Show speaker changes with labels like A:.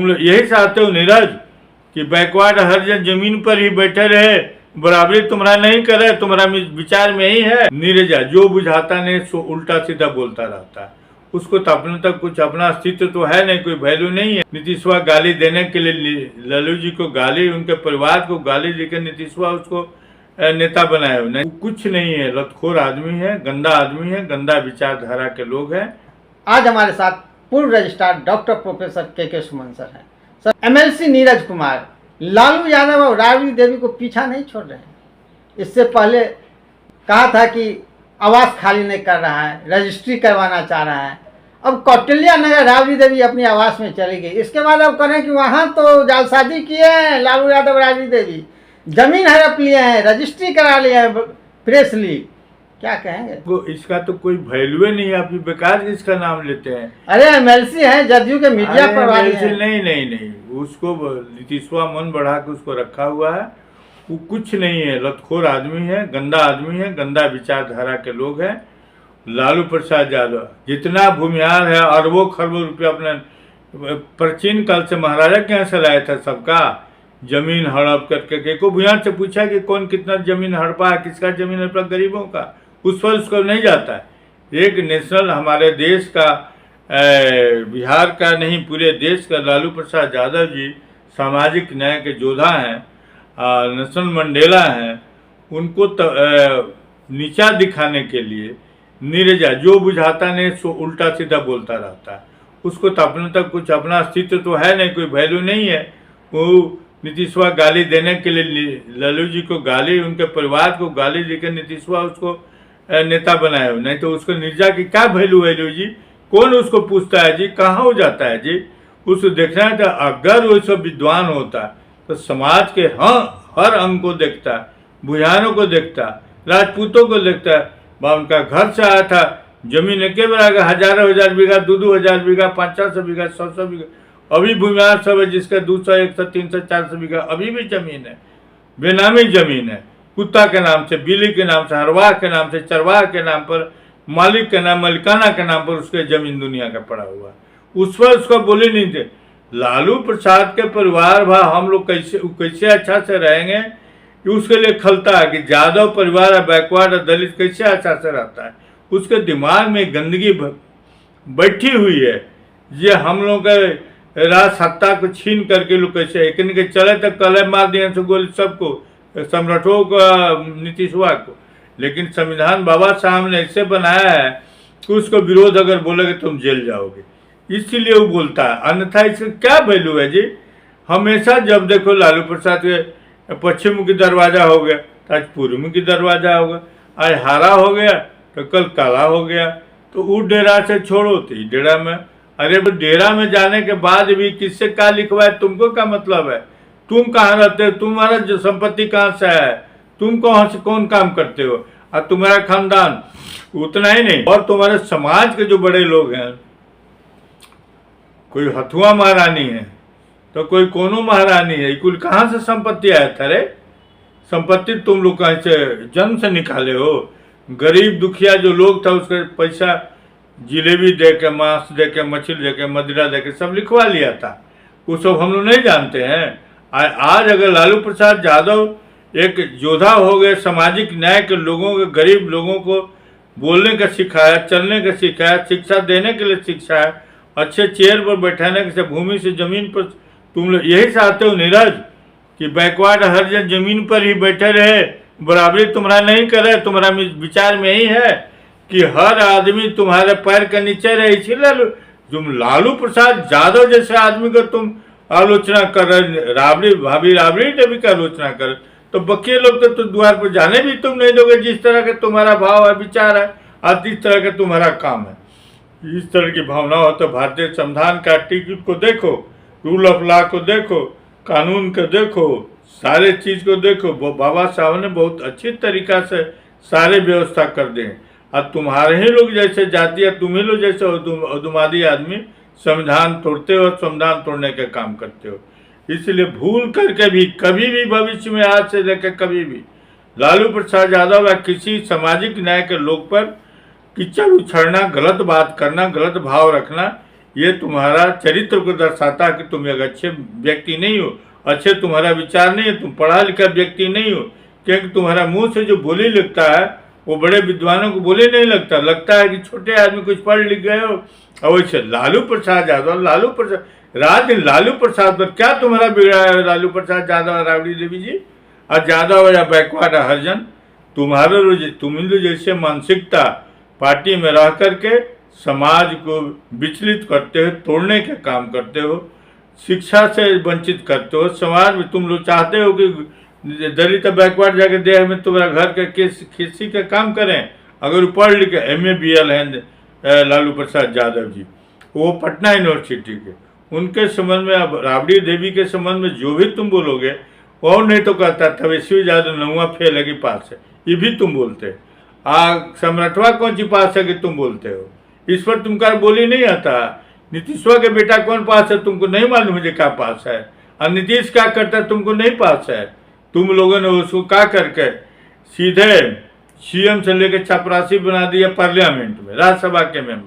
A: तुम लोग यही चाहते हो नीरज कि बैकवर्ड हर जन जमीन पर ही बैठे रहे, बराबरी तुम्हारा नहीं करे, तुम्हारा विचार में ही है। नीरजा जो बुझाता नहीं सो उल्टा सीधा बोलता रहता है। उसको तो अपने तक कुछ अपना अस्तित्व तो है नहीं, कोई वैल्यू नहीं है। नीतीशवा गाली देने के लिए लालू जी को गाली, उनके परिवार को गाली देकर नीतीशवा उसको नेता बनाए हो। नहीं, कुछ नहीं है, लतखोर आदमी है, गंदा आदमी है, गंदा विचारधारा के लोग हैं।
B: आज हमारे साथ पूर्व रजिस्ट्रार डॉक्टर प्रोफेसर के सुमन सर हैं। सर, एमएलसी नीरज कुमार लालू यादव और राबड़ी देवी को पीछा नहीं छोड़ रहे हैं। इससे पहले कहा था कि आवास खाली नहीं कर रहा है, रजिस्ट्री करवाना चाह रहा है। अब कौटिल्या नगर राबड़ी देवी अपनी आवास में चली गई। इसके बाद अब करें कि वहाँ तो जालसाजी किए हैं लालू यादव राबड़ी देवी, जमीन हड़प लिए हैं, रजिस्ट्री करा लिए हैं, प्रेस ली, क्या कहेंगे?
A: वो इसका तो कोई वैल्यू नहीं है, आप बेकार इसका नाम लेते हैं।
B: अरे एमएलसी है, जदयू के मीडिया प्रभारी है।
A: नहीं, उसको नीतीशवा मन बढ़ा के उसको रखा हुआ है। वो कुछ नहीं है, लतखोर आदमी है, गंदा आदमी है, गंदा विचारधारा के लोग हैं। लालू प्रसाद यादव जितना भूमिहार है, अरबों खरबों रुपया अपने प्राचीन काल से महाराजा के यहाँ से लाया था, सबका जमीन हड़प करके। को भूमिहार से पूछा कि कौन कितना जमीन हड़पा है, किसका जमीन हड़पा, गरीबों का, उस पर उसको नहीं जाता है। एक नेशनल हमारे देश का, बिहार का नहीं पूरे देश का लालू प्रसाद यादव जी सामाजिक न्याय के योद्धा हैं, नेशनल मंडेला हैं। उनको नीचा दिखाने के लिए नीरजा जो बुझाता नहीं सो उल्टा सीधा बोलता रहता है। उसको तो अपने तक कुछ अपना अस्तित्व तो है नहीं, कोई वैल्यू नहीं है। वो नीतीशवा गाली देने के लिए लालू जी को गाली, उनके परिवार को गाली देकर नीतीशवा उसको नेता बनाए हो। नहीं तो उसको नीरजा की क्या वैल्यू है जी? कौन उसको पूछता है जी, कहाँ हो जाता है जी? उसको देखना है। तो अगर वो सब विद्वान होता तो समाज के हर अंग को देखता, भुयानों को देखता, राजपूतों को देखता। उनका घर से आया था, जमीन के बराबर हजारों हजार बीघा, 2-2 बीघा, 500 बीघा, 100 बीघा। अभी भूमिहार सब है जिसका 200, 100, 300, 400 बीघा अभी भी जमीन है, बेनामी जमीन है। कुत्ता के नाम से, बिल्ली के नाम से, हरवाह के नाम से, चरवाह के नाम पर, मालिक के नाम, मलिकाना के नाम पर उसके जमीन दुनिया का पड़ा हुआ। उस पर उसको बोले नहीं थे। लालू प्रसाद के परिवार हम लोग कैसे अच्छा से रहेंगे कि उसके लिए खलता है कि यादव परिवार है, बैकवर्ड है, दलित कैसे अच्छा से रहता है। उसके दिमाग में गंदगी बैठी हुई है। ये हम लोग के राज सत्ता को छीन करके लोग कैसे एक के चले तक कलह मार दिए गोली सबको, सम्राटों को, नीतीशवा को। लेकिन संविधान बाबा साहब ने ऐसे बनाया है कि उसको विरोध अगर बोलोगे तुम जेल जाओगे, इसीलिए वो बोलता है। अन्यथा इसका क्या वैल्यू है जी? हमेशा जब देखो लालू प्रसाद के पश्चिम मुखी दरवाजा हो गया तो आज पूर्व मुखी दरवाजा होगा, आज हरा हो गया तो कल काला हो गया। तो वो डेरा से छोड़ो तो डेरा में, अरे वो डेरा में जाने के बाद भी किससे क्या लिखवाए, तुमको क्या मतलब है? तुम कहाँ रहते हो? तुम्हारा जो संपत्ति कहाँ से है? तुम कहाँ से कौन काम करते हो? और तुम्हारा खानदान, उतना ही नहीं, और तुम्हारे समाज के जो बड़े लोग हैं, कोई हथुआ महारानी है तो कोई कोनो महारानी है, कुल कहाँ से संपत्ति आया था रे? संपत्ति तुम लोग कहीं से जन्म से निकाले हो? गरीब दुखिया जो लोग था उसके पैसा जिलेबी दे के, मांस दे के, मछली दे के, मदिरा दे के सब लिखवा लिया था। वो सब हम लोग नहीं जानते हैं। आज अगर लालू प्रसाद यादव एक योद्धा हो गए, सामाजिक न्याय के लोगों के, गरीब लोगों को बोलने का सिखाया, चलने का सिखाया, शिक्षा देने के लिए सिखाया, अच्छे चेयर पर बैठाने के, भूमि से जमीन पर। तुम लोग यही चाहते हो नीरज कि बैकवर्ड हर जन जमीन पर ही बैठे रहे, बराबरी तुम्हारा नहीं करे, तुम्हारा विचार में ही है कि हर आदमी तुम्हारे पैर के नीचे रहे। इसीलिए तुम लालू प्रसाद यादव जैसे आदमी को तुम आलोचना कर रहे, राबड़ी देवी की आलोचना कर, तो बकिए लोग तो द्वार पर जाने भी तुम नहीं दोगे। जिस तरह का तुम्हारा भाव है, विचार है, और जिस तरह का तुम्हारा काम है, इस तरह की भावना हो तो भारतीय संविधान का टिकट को देखो, रूल ऑफ लॉ को देखो, कानून को देखो, सारे चीज को देखो। बाबा साहब ने बहुत अच्छी तरीका से सारे व्यवस्था कर दें। अब तुम्हारे ही लोग जैसे जाति, तुम ही लोग जैसे उदुमादी आदमी संविधान तोड़ते हो, संविधान तोड़ने का काम करते हो। इसलिए भूल करके भी कभी भी भविष्य में, आज से लेकर कभी भी, लालू प्रसाद यादव या किसी सामाजिक न्याय के लोग पर कीचड़ उछड़ना, गलत बात करना, गलत भाव रखना, ये तुम्हारा चरित्र को दर्शाता है कि तुम एक अच्छे व्यक्ति नहीं हो, अच्छे तुम्हारा विचार नहीं है, तुम पढ़ा लिखा व्यक्ति नहीं हो, क्योंकि तुम्हारा मुंह से जो बोली लगता है वो बड़े विद्वानों को बोले नहीं लगता, लगता है कि छोटे आदमी कुछ पढ़ लिख गए हो। और वैसे लालू प्रसाद यादव, लालू प्रसाद रात दिन लालू प्रसाद पर क्या तुम्हारा बिगड़ा है? लालू प्रसाद यादव और राबड़ी देवी जी और यादव या बैकवर्ड हरिजन, तुम्हारा तुम हिंदू जैसे मानसिकता पार्टी में रह करके समाज को विचलित करते हो, तोड़ने का काम करते हो, शिक्षा से वंचित करते हो। समाज में तुम लोग चाहते हो कि दलित बैकवर्ड जाके देह में तुम्हारा घर का किसी का काम करें। अगर पढ़ लिखे MA BL हैं लालू प्रसाद यादव जी, वो पटना यूनिवर्सिटी के, उनके संबंध में अब राबड़ी देवी के संबंध में जो भी तुम बोलोगे वो नहीं तो कहता तवेश्वर यादव 9वां फेल है कि पास है, ये भी तुम बोलते। सम्राटवा कौन सी पास है कि तुम बोलते हो? इस पर तुमका बोली नहीं आता। नीतीशवा के बेटा कौन पास है तुमको नहीं मालूम मुझे क्या पास है, और नीतीश क्या करता है तुमको नहीं पास है। तुम लोगों ने उसको क्या करके सीधे CM से लेकर चपरासी बना दिया पार्लियामेंट में, राज्यसभा के मेंबर।